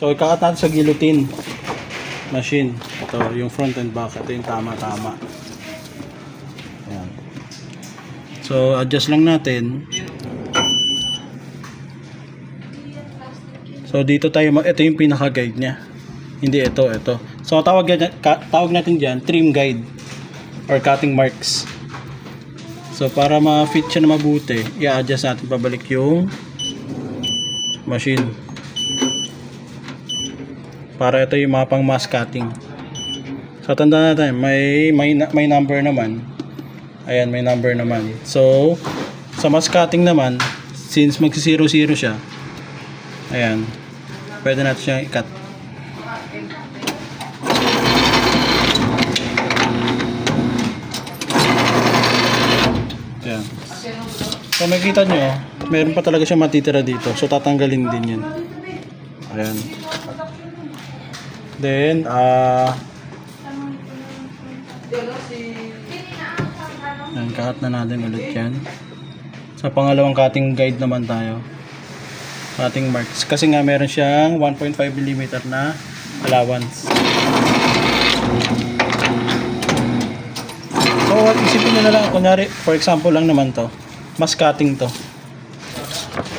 So ikakat natin sa guillotine machine. Ito yung front and back. Ito yung tama-tama. Ayan. So adjust lang natin. So dito tayo, ito yung pinaka-guide niya. Hindi ito. So tawag natin diyan trim guide or cutting marks. So para ma-fit siya na mabuti, i-adjust natin pabalik yung machine. Para ito yung mga pang mass cutting. So tandaan natin, may number naman. Ayan, may number naman. So sa mass cutting naman, since magsi-0-0 siya, ayan, pwede natin siyang i-cut. Ayan. So makikita nyo, meron pa talaga siyang matitira dito. So tatanggalin din yun. Ayan. Then, ayan, cut na natin ulit yan. Sa pangalawang cutting guide naman tayo. Cutting marks. Kasi nga meron siyang 1.5 mm na allowance. So, isipin nyo na lang, kunyari, for example lang naman to, mass cutting to.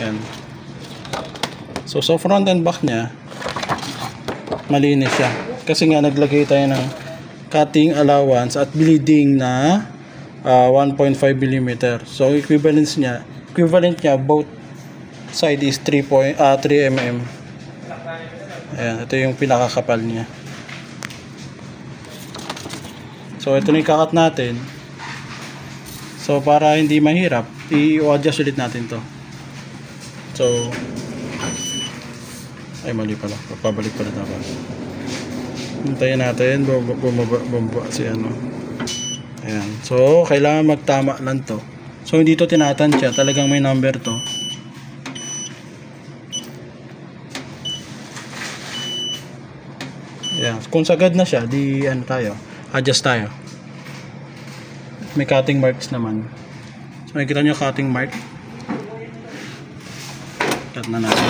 Ayan. So, front and back niya, malinis siya. Kasi nga, naglagay tayo ng cutting allowance at bleeding na 1.5 mm. So, equivalent niya, both side is 3 mm. Ayan, ito yung pinakakapal niya. So ito na yung kakat natin. So para hindi mahirap, i-adjust ulit natin to. So ay mali pala, papabalik pala dapat. Hintayin natin bumaba si ano. Ayan. So kailangan magtama lang to. So hindi to tinatansya, talagang may number to. Ayan. Kung sagad na siya, di ano tayo, adjust tayo. May cutting marks naman. So nakikita nyo cutting mark. Cut na natin.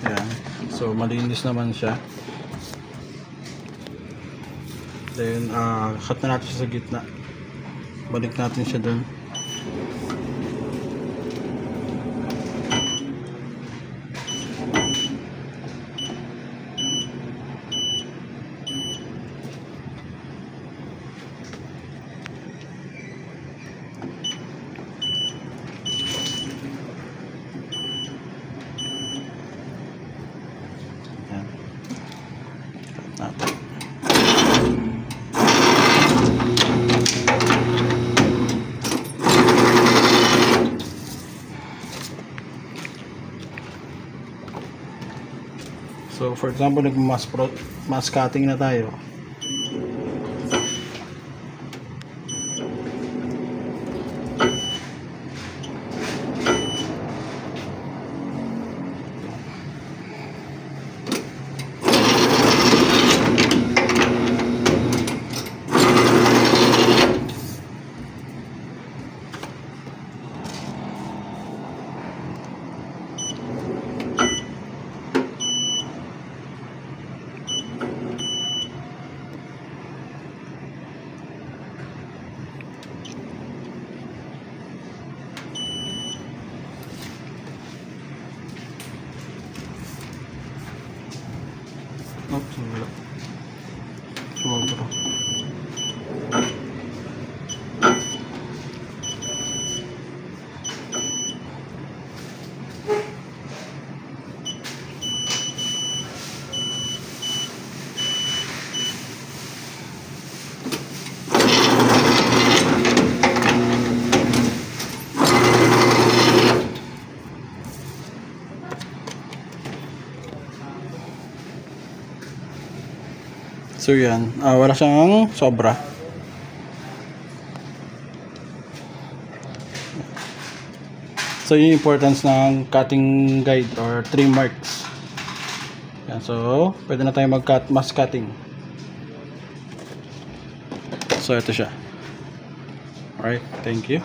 Ayan. So malinis naman siya. Then cut na natin siya sa gitna. Balik natin siya dun. So for example, nag-mass cutting na tayo. Oops, wala. Sumobra. So yan, wala siyang sobra. So yung importance ng cutting guide or trim marks. Yan, so pwede na tayo mass cutting. So ito siya. Alright, thank you.